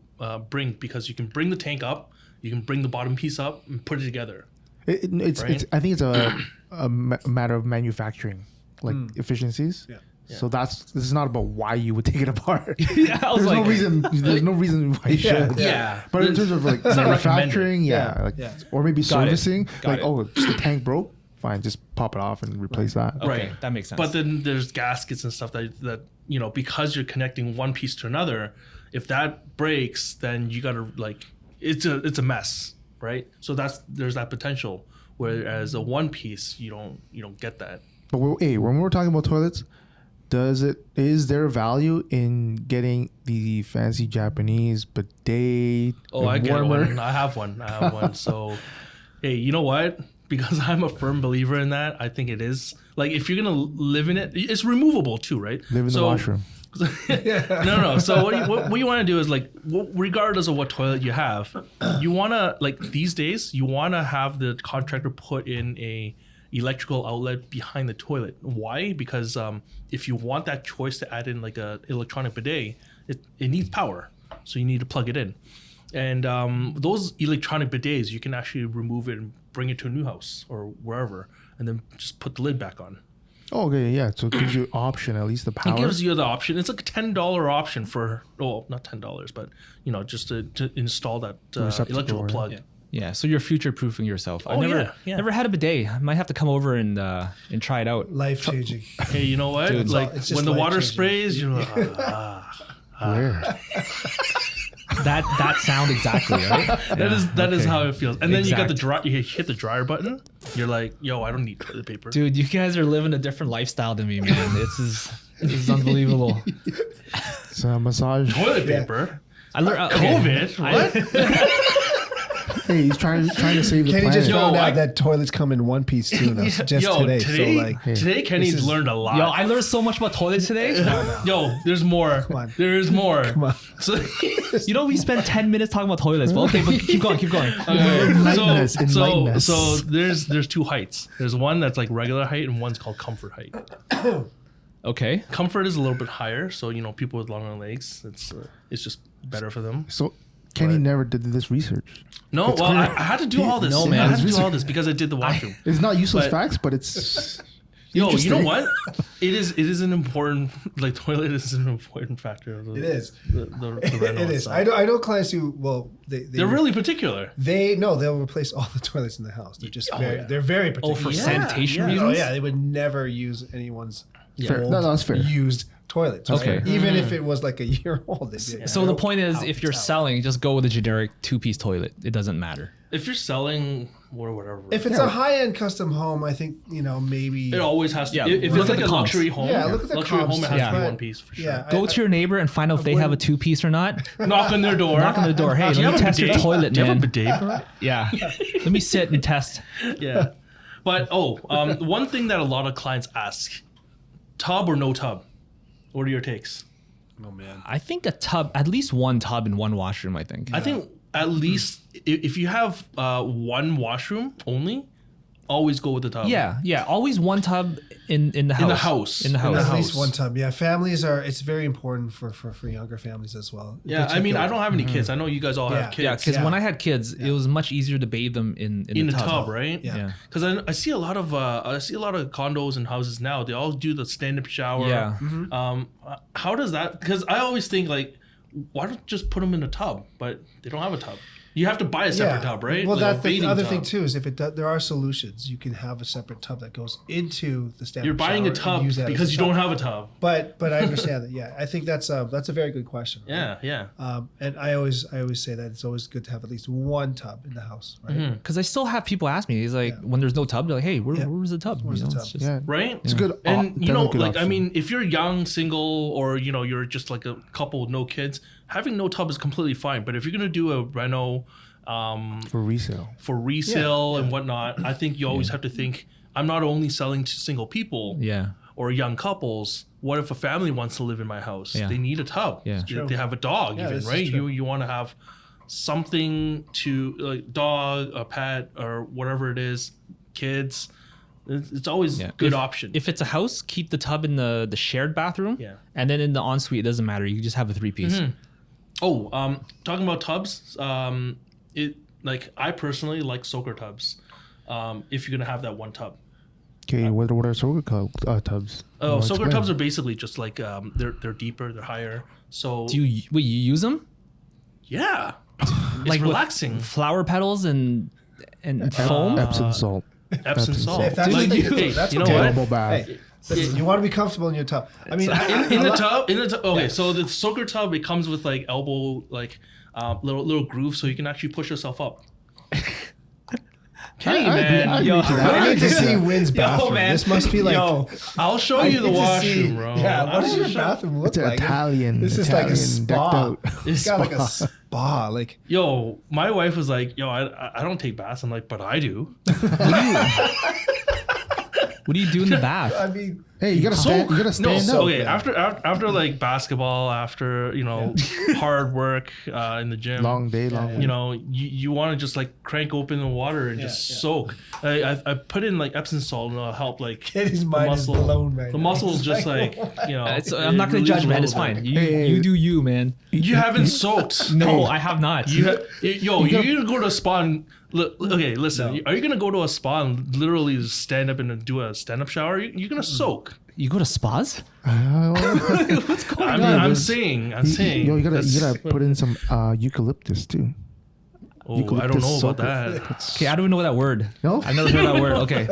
bring because you can bring the tank up, you can bring the bottom piece up and put it together. It's I think it's a matter of manufacturing, like efficiencies. Yeah. So this is not about why you would take it apart. Yeah, I was There's like, no reason. There's no reason why you should. Yeah. But in terms of like not manufacturing, recommended. yeah, like Yeah. or maybe Got it. servicing, Got like it. oh, just the tank broke, fine, just pop it off and replace that. okay, Right. that makes sense. But then there's gaskets and stuff that because you're connecting one piece to another, if that breaks, then you gotta like it's a mess, right? So there's that potential. Whereas a 1-piece, you don't get that. But when we're talking about toilets, is there value in getting the fancy Japanese bidet? Oh, I and get warmer? one. I have one. So, hey, you know what? Because I'm a firm believer in that, I think it is. Like, if you're going to live in it, it's removable too, right? Live in the washroom. No. So what you want to do is like, regardless of what toilet you have, you want to like these days, you want to have the contractor put in a electrical outlet behind the toilet. Why? Because if you want that choice to add in like a electronic bidet, it needs power, so you need to plug it in. And those electronic bidets, you can actually remove it and bring it to a new house or wherever, and then just put the lid back on. Oh, okay, yeah. So it gives you option, at least the power. It gives you the option. It's like a $10 option for, not $10, but just to install that receptacle, electrical right? plug. yeah, so you're future proofing yourself. I've Oh, never never had a bidet. I might have to come over and try it out. Life changing. Hey, you know what? Dude. Like It's just when the water life-changing. sprays, Where? that sound exactly, right? That is how it feels. And then you got the Exact. you hit the dryer button. You're like, yo, I don't need toilet paper. Dude, you guys are living a different lifestyle than me, man. This is unbelievable. It's a massage. Toilet paper. I learned COVID. What? Hey, he's trying to save the Kenny planet. just Yo, found I- out that toilets come in one piece too. Now, just today. So like, today Kenny's this is- learned a lot. Yo, I learned so much about toilets today. Yo, there's more. on. There is more. Come on. So, You know, we spent 10 minutes talking about toilets. But okay, but keep going. Enlighten us, enlighten us. so there's two heights. There's one that's like regular height and one's called comfort height. Okay. Comfort is a little bit higher, so people with longer legs, it's just better for them. So Kenny never did this research. No, It's well, clear. I had to do all this. No, I man. had to do all this because I did the washroom. It's not useless But- facts, but it's Yo, you know interesting. what? It is an important toilet is an important factor. Of the, It is. the rental it is. stuff. I know clients who They're really particular. they'll replace all the toilets in the house. They're just they're very particular. Oh, for Yeah, sanitation yeah. Oh reasons? yeah, they would never use anyone's Fair. old No, that's fair. used toilets. Okay. right? Even if it was like a year old. They'd be like, So the "Nope, point is, out, if you're it's out." selling, just go with a generic 2-piece toilet. It doesn't matter. If you're selling or whatever, If it's a high-end custom home, I think maybe. it always has to. Yeah, If look it's at like the a comps. luxury home, Yeah, look at the luxury comps, home, it has to be but- one piece for sure. Yeah, Go to your neighbor and find out if they have a 2-piece or not. Knock on their door. Knock on the door. Hey, Do you let me have a test your bidet? toilet, Do you have a man. bidet, bro? Yeah. Let me sit and test. Yeah. But one thing that a lot of clients ask: tub or no tub? What are your takes? Oh man. I think a tub, at least one tub and one washroom, I think. I think at least if you have one washroom only, always go with the tub. Yeah. Always one tub in the house. In the house. In the In the house. At least house. one tub. Yeah, families are. It's very important for younger families as well. Yeah, I mean, I don't have any kids. I know you guys all Yeah. have kids. Yeah, because Yeah. when I had kids, it was much easier to bathe them in in the the tub, right? Yeah. Yeah. Because I see a lot of condos and houses now. They all do the stand-up shower. Yeah. How does that? Because I always think like, why don't you just put them in a tub? But they don't have a tub. You have to buy a separate tub, right? Well, Like a that's the bathing other tub. thing too. Is if there are solutions, you can have a separate tub that goes into the stand. You're buying a tub because you don't have a tub. But I understand that. Yeah, I think that's a very good question. right? Yeah. And I always say that it's always good to have at least one tub in the house, right? Mm-hmm. Because I still have people ask me, he's like, when there's no tub, they're like, hey, where's the tub? Where's You the know, tub? it's just- yeah. Right? It's a good. And you know, definitely good like I option. mean, if you're young, single, or you're just like a couple with no kids, having no tub is completely fine. But if you're gonna do a reno for resale. for resale and whatnot, I think you always have to think, I'm not only selling to single people Yeah. or young couples. What if a family wants to live in my house? Yeah. They need a tub. Yeah. They have a dog, Yeah, even, this is right? true. You want to have something to like dog, a pet, or whatever it is, kids. It's always Yeah. a good If- option. If it's a house, keep the tub in the shared bathroom. Yeah. And then in the ensuite, it doesn't matter. You just have a 3-piece. Talking about tubs, I personally like soaker tubs. If you're gonna have that one tub. Okay, what are soaker tubs? Oh, Well, soaker explain. tubs are basically just like they're deeper, they're higher. So Do you use them? yeah, it's Like with relaxing. Flower petals and foam? Epsom salt. Epsom salt. If that's Like, what you hey, do, that's you know okay. what? Double bath. Hey, listen, you want to be comfortable in your tub. I mean, In the tub. Okay, so the soaker tub, it comes with like elbow, little grooves, so you can actually push yourself up. Hey I agree- man, I agree yo, to that. I need to see Wynn's bathroom. man. This must be like. I'll show I you the need to washroom, see- bro. Yeah, what does I'll your show- bathroom look It's like? Italian. This is like a Italian decked spa. out. It's got like a spa. Like Yo, my wife was like, "Yo, I don't take baths." I'm like, "But I do." What do you do in the bath? I mean, Hey, you gotta stand. You gotta No, stand up. okay. man. After like basketball, after hard work in the gym, Long day, long. you want to just like crank open the water and just soak. I put in like Epsom salt and it'll help like Kenny's the mind is muscle. blown right The now. muscles He's just like, I'm not going to judge, man. It's fine. You do you, man. You haven't soaked. No, I have not. You're gonna go to a spa and okay. Listen, are you gonna go to a spa and literally just stand up and do a stand up shower? You're gonna soak. You go to spas? What's I'm saying. Yo, you gotta put in some eucalyptus too. Oh, I don't know about that. Okay, I don't even know that word. No? I've never heard that word. Okay,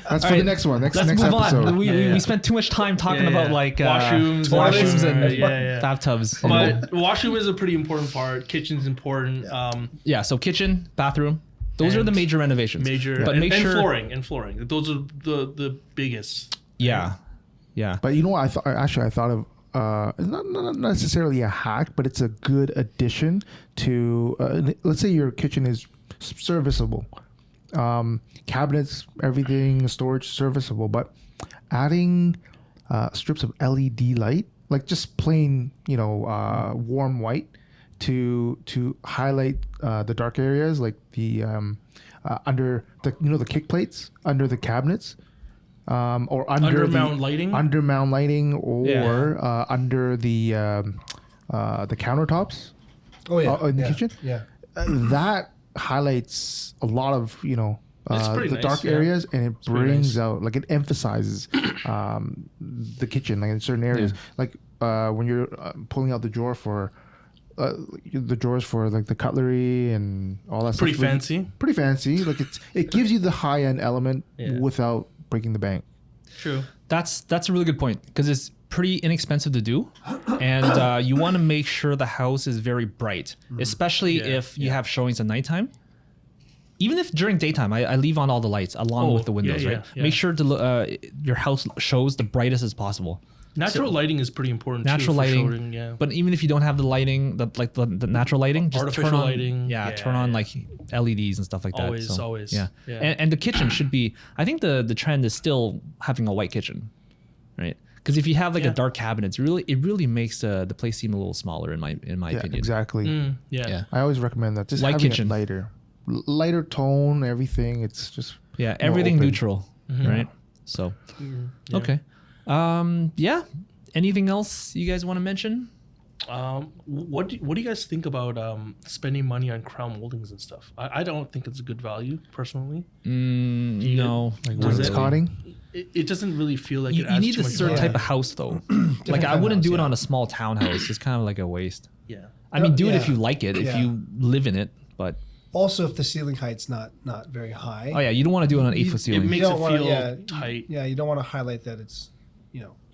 That's for the next one. Next let's move episode. on. Yeah. We spent too much time talking Yeah, about yeah. like Washrooms and bathtubs. But washroom is a pretty important part. Kitchen's important. Yeah, so kitchen, bathroom, those are the And major renovations. But make and sure flooring. Those are the biggest. Yeah. But you know what? I thought of not necessarily a hack, but it's a good addition to. Let's say your kitchen is serviceable, cabinets, everything, storage serviceable, but adding strips of LED light, like just plain, warm white, to highlight the dark areas, like the under the kick plates under the cabinets. Or Undermount lighting? undermount lighting, or under the countertops. Oh yeah, in the kitchen. Yeah. That highlights a lot of It's pretty the nice, dark yeah. areas, and it pretty brings nice. out, like, it emphasizes the kitchen, like in certain areas, like when you're pulling out the drawer for. The drawers for like the cutlery and all that Pretty stuff. fancy. Pretty fancy. Like it gives you the high end element Yeah. without breaking the bank. True. That's a really good point because it's pretty inexpensive to do, and you want to make sure the house is very bright, especially Yeah, if you have showings at nighttime. Even if during daytime, I leave on all the lights along with the windows, right? yeah. Make sure to your house shows the brightest as possible. Natural lighting is pretty important. Natural too, for lighting, showing, yeah. but even if you don't have the lighting, the natural lighting, just Artificial turn on, lighting, turn on yeah. like LEDs and stuff like that. Always, always, yeah. yeah. And the kitchen should be. I think the trend is still having a white kitchen, right? Because if you have like a Yeah. dark cabinet, it really makes the place seem a little smaller in my Yeah, opinion. exactly. Yeah. Yeah. I always recommend that. Just White having kitchen. it lighter, lighter tone, everything. It's just Yeah, more everything open. neutral, right? So, Yeah. okay, yeah. Anything else you guys want to mention? What do you guys think about spending money on crown moldings and stuff? I don't think it's a good value personally. No, Like Does it- wainscoting. It doesn't really feel like you, it adds need too a much certain value. type of house though. Like I kind of wouldn't do house, it yeah. on a small townhouse. It's kind of like a waste. Yeah. I mean, do it Yeah. if you like it, if Yeah. you live in it. But Also, if the ceiling height's not very high. oh yeah, you don't want to do it on an 8 foot It ceiling. makes it don't wanna- feel tight. Yeah, you don't want to highlight that it's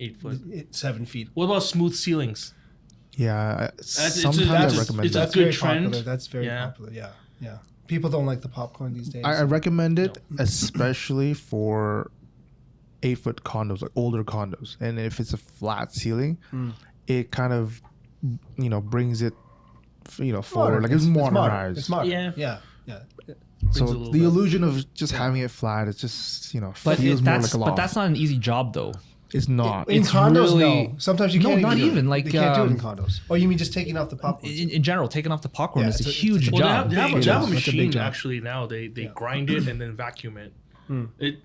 8 foot. 7 feet. What about smooth ceilings? Yeah, it's sometimes just- I that's- recommend it's a that. That's good very trend. popular. That's very Yeah. popular. Yeah. People don't like the popcorn these days. I recommend it, especially for 8-foot condos, like older condos. And if it's a flat ceiling, it kind of, brings it, forward. Like it's modernized. It's modern. Yeah. Yeah. So a little the bit. illusion of just having it flat, it's just, But feels more that's like a loft. but that's not an easy job though. It's not. In It's condos, really- no. Sometimes you No, can't. not do it. even, like, you can't do it in condos. Oh, you mean just taking off the popcorn? In general, taking off the popcorn Yeah, is a it's a- it's a huge Well, job. they have Big a job. That's a big machine job. actually now. They grind it and then vacuum it. It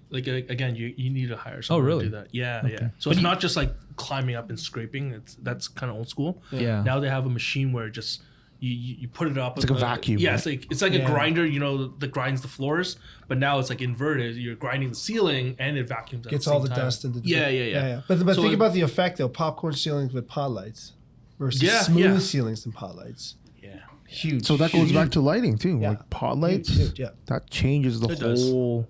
again, you need to hire someone really? to do that. Yeah. So it's not just like climbing up and scraping. That's kind of old school. Yeah. Now they have a machine where just you put it up. It's like a vacuum, Yeah, right? it's like Yeah. a grinder. That grinds the floors. But now it's like inverted. You're grinding the ceiling and it vacuums. At Gets the all same the time. dust and the Yeah. But So think it- about the effect though. Popcorn ceilings with pod lights versus Yeah, smooth yeah. ceilings and pod lights. Yeah. Huge. So that goes huge. back to lighting too. Yeah. Like pot lights, Huge, yeah. that changes the It does. whole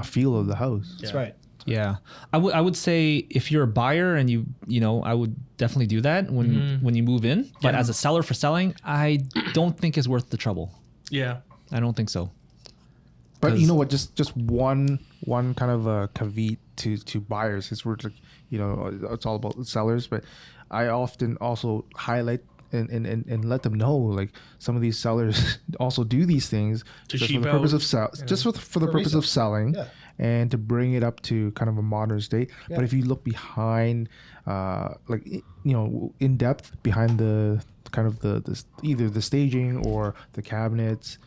feel of the house. That's Yeah. right. Yeah, I would say if you're a buyer and I would definitely do that when you move in. But Yeah. as a seller for selling, I don't think it's worth the trouble. Yeah. I don't think so. But 'Cause- you know what? Just one kind of a caveat to buyers. It's where it's all about sellers. But I often also highlight and let them know, like, some of these sellers also do these things To just for cheap the purpose out. of for the For purpose resale. of selling. Yeah. And to bring it up to kind of a modern state. Yeah. But if you look behind, in depth behind the kind of the either the staging or the cabinets,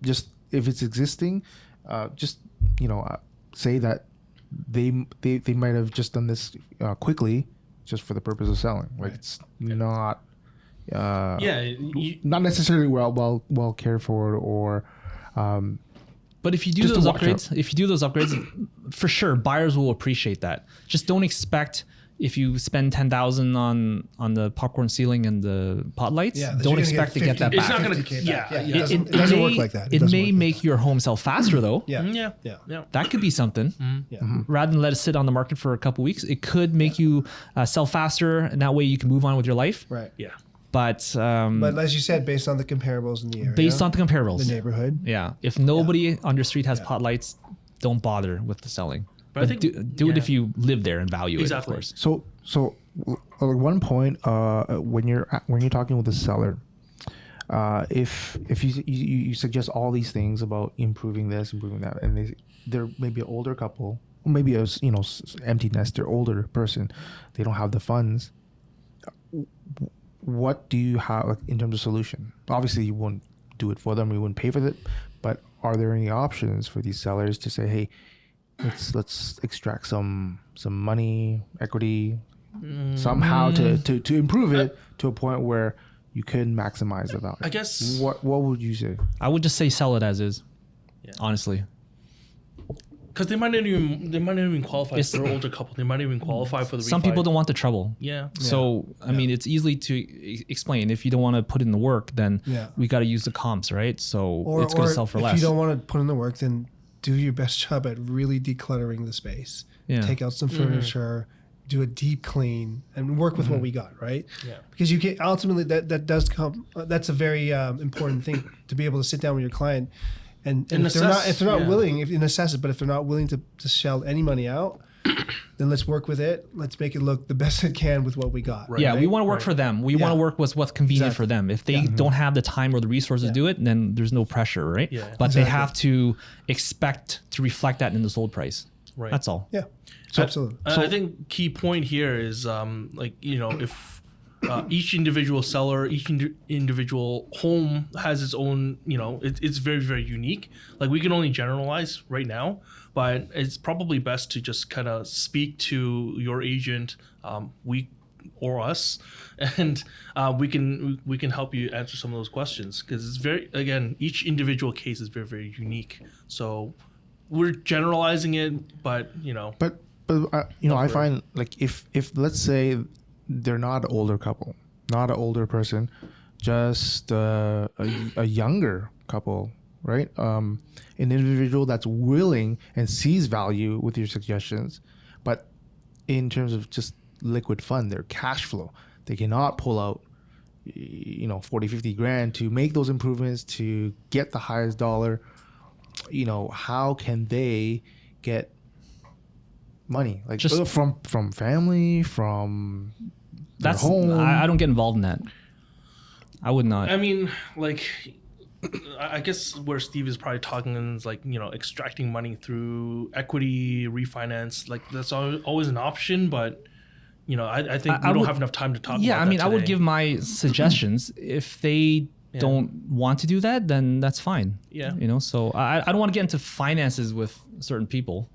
just if it's existing, say that they might have just done this quickly, just for the purpose of selling. Like, it's not. Not necessarily well cared for or. But if you do Just to those watch upgrades, for sure, buyers will appreciate that. Just don't expect, if you spend 10,000 on the popcorn ceiling and the pot lights, Yeah, that don't you're gonna expect to get get that 50 It's back. not gonna. 50K Yeah, back. Yeah, yeah. it doesn't work may, like that. It It doesn't may work like make your home sell faster though. Yeah. Yeah. Yeah. Yeah. That could be something. Yeah. Rather than let it sit on the market for a couple weeks, it could make you sell faster, and that way you can move on with your life. Right. Yeah. But But as you said, based on the comparables in the area, based on the comparables, the neighborhood. yeah. If nobody on your street has pot lights, don't bother with the selling. But I But think- do it yeah. if you live there and value Exactly. it, of course. So at one point, when you're talking with the seller, if you suggest all these things about improving this, improving that, and they're maybe an older couple, or maybe a empty nester, older person, they don't have the funds. What do you have like, in terms of solution? Obviously, you wouldn't do it for them, you wouldn't pay for it, but are there any options for these sellers to say, hey, let's extract some money, equity, somehow to improve it to a point where you can maximize the value? I guess- What would you say? I would just say sell it as is. Yeah. Honestly. Because they might not even qualify. If they're an older couple, they might not even qualify for the. Some refi. people don't want the trouble. Yeah. So, I mean, it's easily to explain. If you don't want to put in the work, then Yeah. we got to use the comps, right? So Or, it's going or to sell for if less. you don't want to put in the work, then do your best job at really decluttering the space. Yeah. Take out some furniture, do a deep clean, and work with what we got, right? Yeah. Because you can ultimately that does come. That's a very important thing to be able to sit down with your client, and if they're assess, not yeah. willing, if you assess it, but if they're not willing to shell any money out, then let's work with it. Let's make it look the best it can with what we got. Right. Yeah, we want to work Right. for them. We Yeah. want to work with what's convenient Exactly. for them. If they don't have the time or the resources to do it, then there's no pressure, right? Yeah. But they Exactly. have to expect to reflect that in the sold price. Right. That's all. Yeah. Absolutely. I think key point here is if each individual seller, each individual home has its own, it's very, very unique. Like we can only generalize right now, but it's probably best to just kind of speak to your agent, we or us, and we can help you answer some of those questions because it's each individual case is very, very unique. So we're generalizing it, but But I find like if let's say they're not an older couple, not an older person, just a younger couple, right? An individual that's willing and sees value with your suggestions, but in terms of just liquid fund, their cash flow, they cannot pull out 40, 50 grand to make those improvements to get the highest dollar. How can they get money like Just- from family, from their That's home? I don't get involved in that. I would not. I mean, like, I guess where Steve is probably talking is like, extracting money through equity, refinance. Like, that's always an option, but, I think we don't would- have enough time to talk about yeah, I that mean, I would today. give my suggestions. If they don't want to do that, then that's fine. Yeah. So I don't want to get into finances with certain people.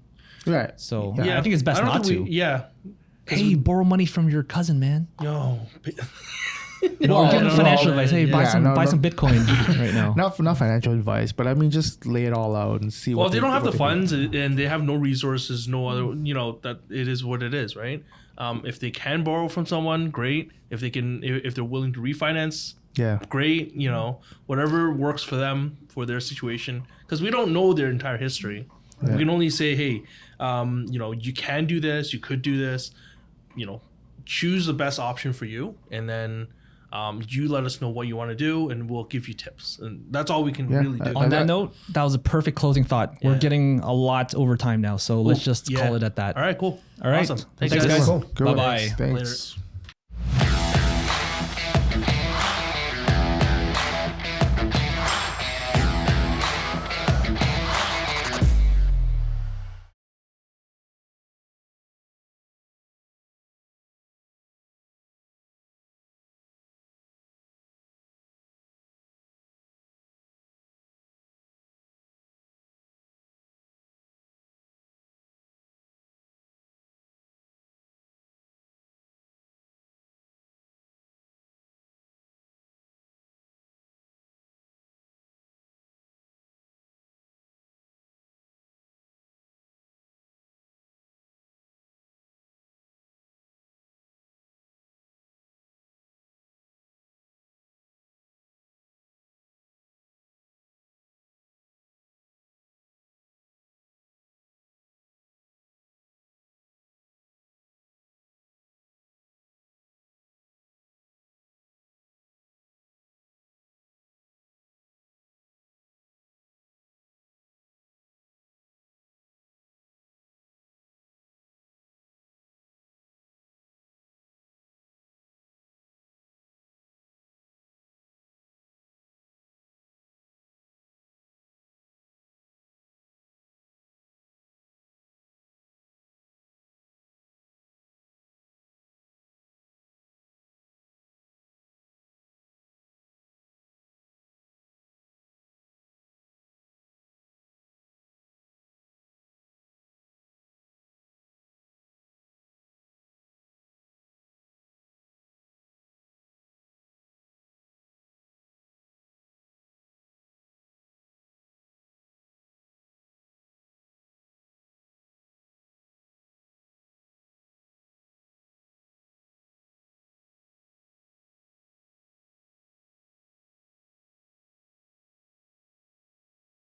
Right. So Yeah. I think it's best I don't not think to. Yeah. Hey, borrow money from your cousin, man. Yo. Or give them financial advice. Hey, buy Yeah, some no, buy no. some Bitcoin right now. Not financial advice, but I mean, just lay it all out and see. Well, what if they don't have the what funds and they have no resources, no other, that it is what it is, right? If they can borrow from someone, great. If they're willing to refinance, Yeah. great. Whatever works for them for their situation, because we don't know their entire history. We can only say, hey, you can do this, you could do this. Choose the best option for you, and then you let us know what you want to do, and we'll give you tips. And that's all we can Yeah, really do. On that note, that was a perfect closing thought. We're Yeah. getting a lot over time now, so let's just Yeah. call it at that. All right, cool. All right. Awesome. Thanks, guys. guys. Cool. Good. Bye-bye. Thanks. Later.